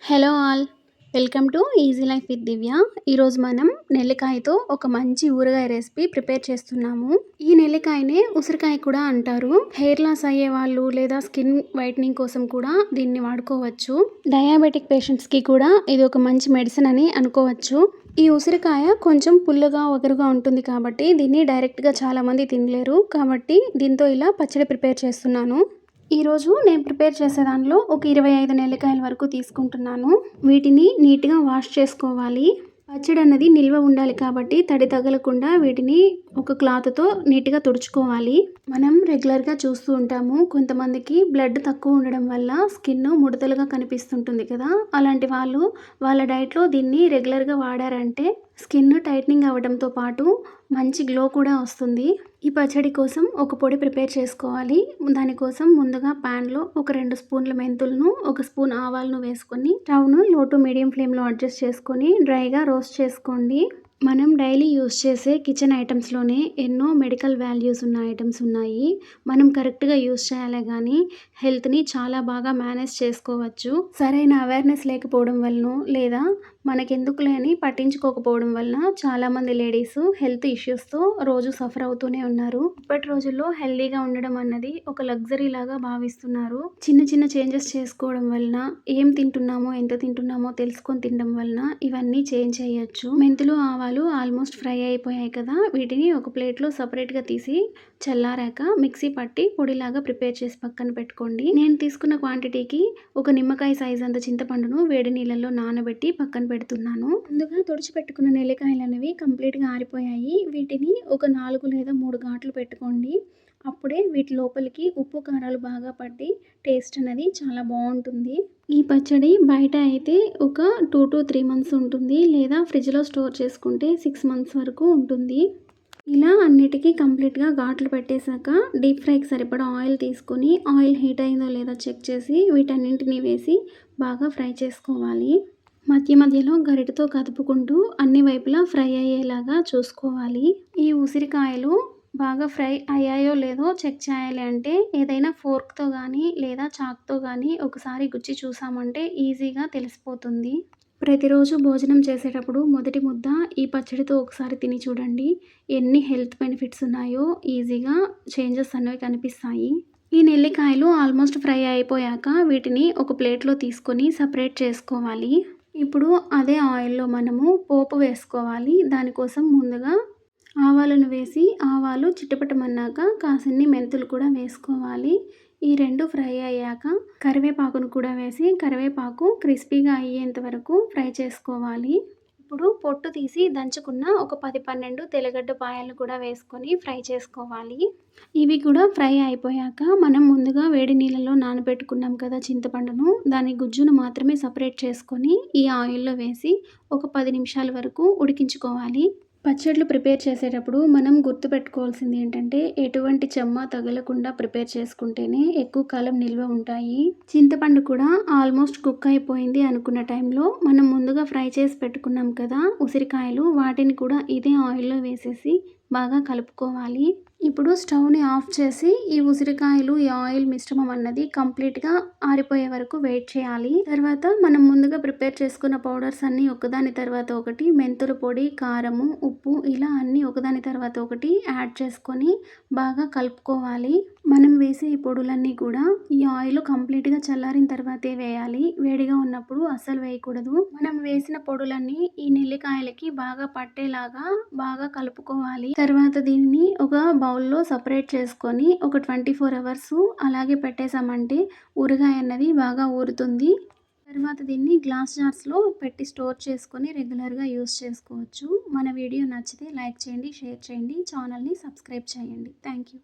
Hello all, welcome to easy life with Divya. ఈరోజు మనం నెల్లికాయతో ఒక మంచి ఊరగాయ రెసిపీ ప్రిపేర్ చేస్తున్నాము. ఈ నెల్లికాయనే ఉసిరికాయ కూడా అంటారు. హెయిర్ లాస్ అయ్యే వాళ్ళు లేదా స్కిన్ వైట్నింగ్ కోసం కూడా దీన్ని వాడుకోవచ్చు. డయాబెటిక్ పేషెంట్స్కి కూడా ఇది ఒక మంచి మెడిసిన్ అని అనుకోవచ్చు. ఈ ఉసిరికాయ కొంచెం పుల్లగా ఒగరుగా ఉంటుంది కాబట్టి దీన్ని డైరెక్ట్గా చాలామంది తినలేరు. కాబట్టి దీంతో ఇలా పచ్చడి ప్రిపేర్ చేస్తున్నాను. ఈరోజు నేను ప్రిపేర్ చేసే దానిలో ఒక 25 నెల్లికాయల వరకు తీసుకుంటున్నాను. వీటిని నీట్గా వాష్ చేసుకోవాలి. పచ్చడి అన్నది నిల్వ ఉండాలి కాబట్టి తడి తగలకుండా వీటిని ఒక క్లాత్తో నీట్గా తుడుచుకోవాలి. మనం రెగ్యులర్గా చూస్తూ ఉంటాము, కొంతమందికి బ్లడ్ తక్కువ ఉండడం వల్ల స్కిన్ ముడతలుగా కనిపిస్తుంటుంది కదా. అలాంటి వాళ్ళు వాళ్ళ డైట్లో దీన్ని రెగ్యులర్గా వాడారంటే స్కిన్ టైట్నింగ్ అవ్వడంతో పాటు మంచి గ్లో కూడా వస్తుంది. ఈ పచ్చడి కోసం ఒక పొడి ప్రిపేర్ చేసుకోవాలి. దానికోసం ముందుగా ప్యాన్లో ఒక 2 స్పూన్ల మెంతులను, 1 స్పూన్ ఆవాలను వేసుకొని స్టవ్ను లో టు మీడియం ఫ్లేమ్లో అడ్జస్ట్ చేసుకొని డ్రైగా రోస్ట్ చేసుకోండి. మనం డైలీ యూస్ చేసే కిచెన్ ఐటమ్స్లోనే ఎన్నో మెడికల్ వాల్యూస్ ఉన్న ఐటమ్స్ ఉన్నాయి. మనం కరెక్ట్గా యూస్ చేయాలే కానీ హెల్త్ని చాలా బాగా మేనేజ్ చేసుకోవచ్చు. సరైన అవేర్నెస్ లేకపోవడం వలన లేదా మనకెందుకులే అని పట్టించుకోకపోవడం వలన చాలామంది లేడీస్ హెల్త్ ఇష్యూస్తో రోజు సఫర్ అవుతూనే ఉన్నారు. ఇప్పటి రోజుల్లో హెల్తీగా ఉండడం అన్నది ఒక లగ్జరీ లాగా భావిస్తున్నారు. చిన్న చిన్న చేంజెస్ చేసుకోవడం వలన, ఏం తింటున్నామో ఎంత తింటున్నామో తెలుసుకొని తినడం వలన ఇవన్నీ చేంజ్ చేయొచ్చు. మెంతులు ఆవాలు ఆల్మోస్ట్ ఫ్రై అయిపోయాయి కదా. వీటిని ఒక ప్లేట్లో సపరేట్గా తీసి చల్లారాక మిక్సీ పట్టి పొడిలాగా ప్రిపేర్ చేసి పక్కన పెట్టుకోండి. నేను తీసుకున్న క్వాంటిటీకి ఒక నిమ్మకాయ సైజ్ అంత చింతపండును వేడి నీళ్ళల్లో నానబెట్టి పక్కన పెడుతున్నాను. ముందుగా తుడిచిపెట్టుకున్న నెల్లికాయలు అనేవి కంప్లీట్గా ఆరిపోయాయి. వీటిని ఒక 4 లేదా 3 ఘాట్లు పెట్టుకోండి. అప్పుడే వీటి లోపలికి ఉప్పు కారాలు బాగా పట్టి టేస్ట్ అనేది చాలా బాగుంటుంది. ఈ పచ్చడి బయట అయితే ఒక 2 to 3 మంత్స్ ఉంటుంది, లేదా ఫ్రిడ్జ్లో స్టోర్ చేసుకుంటే 6 మంత్స్ వరకు ఉంటుంది. ఇలా అన్నిటికీ కంప్లీట్గా ఘాట్లు పెట్టేశాక డీప్ ఫ్రైకి సరిపడా ఆయిల్ తీసుకొని ఆయిల్ హీట్ అయిందో లేదో చెక్ చేసి వీటన్నింటినీ వేసి బాగా ఫ్రై చేసుకోవాలి. మధ్య మధ్యలో గరిటతో కదుపుకుంటూ అన్ని వైపులా ఫ్రై అయ్యేలాగా చూసుకోవాలి. ఈ ఉసిరికాయలు బాగా ఫ్రై అయ్యాయో లేదో చెక్ చేయాలి అంటే ఏదైనా ఫోర్క్తో కానీ లేదా చాక్తో కానీ ఒకసారి గుచ్చి చూసామంటే ఈజీగా తెలిసిపోతుంది. ప్రతిరోజు భోజనం చేసేటప్పుడు మొదటి ముద్ద ఈ పచ్చడితో ఒకసారి తిని చూడండి. ఎన్ని హెల్త్ బెనిఫిట్స్ ఉన్నాయో ఈజీగా చేంజెస్ అనేవి కనిపిస్తాయి. ఈ నెల్లికాయలు ఆల్మోస్ట్ ఫ్రై అయిపోయాక వీటిని ఒక ప్లేట్లో తీసుకొని సపరేట్ చేసుకోవాలి. ఇప్పుడు అదే ఆయిల్లో మనము పోపు వేసుకోవాలి. దానికోసం ముందుగా ఆవాలను వేసి ఆవాలు చిటపటమన్నాక కాసిన్ని మెంతులు కూడా వేసుకోవాలి. ఈ 2 ఫ్రై అయ్యాక కరివేపాకును కూడా వేసి కరివేపాకు క్రిస్పీగా అయ్యేంత వరకు ఫ్రై చేసుకోవాలి. ఇప్పుడు పొట్టు తీసి దంచుకున్న ఒక 10-12 తెల్లగడ్డ పాయలను కూడా వేసుకొని ఫ్రై చేసుకోవాలి. ఇవి కూడా ఫ్రై అయిపోయాక మనం ముందుగా వేడి నీళ్ళలో నానబెట్టుకున్నాం కదా చింతపండును, దాని గుజ్జును మాత్రమే సపరేట్ చేసుకొని ఈ ఆయిల్లో వేసి ఒక 10 నిమిషాల వరకు ఉడికించుకోవాలి. పచ్చళ్ళు ప్రిపేర్ చేసేటప్పుడు మనం గుర్తుపెట్టుకోవాల్సింది ఏంటంటే ఎటువంటి చెమ్మ తగలకుండా ప్రిపేర్ చేసుకుంటేనే ఎక్కువ కాలం నిల్వ ఉంటాయి. చింతపండు కూడా ఆల్మోస్ట్ కుక్ అయిపోయింది అనుకున్న టైంలో మనం ముందుగా ఫ్రై చేసి పెట్టుకున్నాం కదా ఉసిరికాయలు, వాటిని కూడా ఇదే ఆయిల్లో వేసేసి బాగా కలుపుకోవాలి. ఇప్పుడు స్టవ్ని ఆఫ్ చేసి ఈ ఉసిరికాయలు ఈ ఆయిల్ మిశ్రమం అన్నది కంప్లీట్గా ఆరిపోయే వరకు వెయిట్ చేయాలి. తర్వాత మనం ముందుగా ప్రిపేర్ చేసుకున్న పౌడర్స్ అన్నీ ఒకదాని తర్వాత ఒకటి, మెంతుల పొడి, కారము, ఉప్పు ఇలా అన్నీ ఒకదాని తర్వాత ఒకటి యాడ్ చేసుకొని బాగా కలుపుకోవాలి. మనం వేసే ఈ పొడులన్నీ కూడా ఈ ఆయిల్ కంప్లీట్గా చల్లారిన తర్వాతే వేయాలి. వేడిగా ఉన్నప్పుడు అస్సలు వేయకూడదు. మనం వేసిన పొడులన్నీ ఈ నెల్లికాయలకి బాగా పట్టేలాగా బాగా కలుపుకోవాలి. తర్వాత దీన్ని ఒక బౌల్లో సపరేట్ చేసుకొని ఒక 24 అవర్స్ అలాగే పెట్టేసామంటే ఊరగాయ అన్నది బాగా ఊరుతుంది. తర్వాత దీన్ని గ్లాస్ జార్స్లో పెట్టి స్టోర్ చేసుకొని రెగ్యులర్గా యూస్ చేసుకోవచ్చు. మన వీడియో నచ్చితే లైక్ చేయండి, షేర్ చేయండి, ఛానల్ని సబ్స్క్రైబ్ చేయండి. Thank you.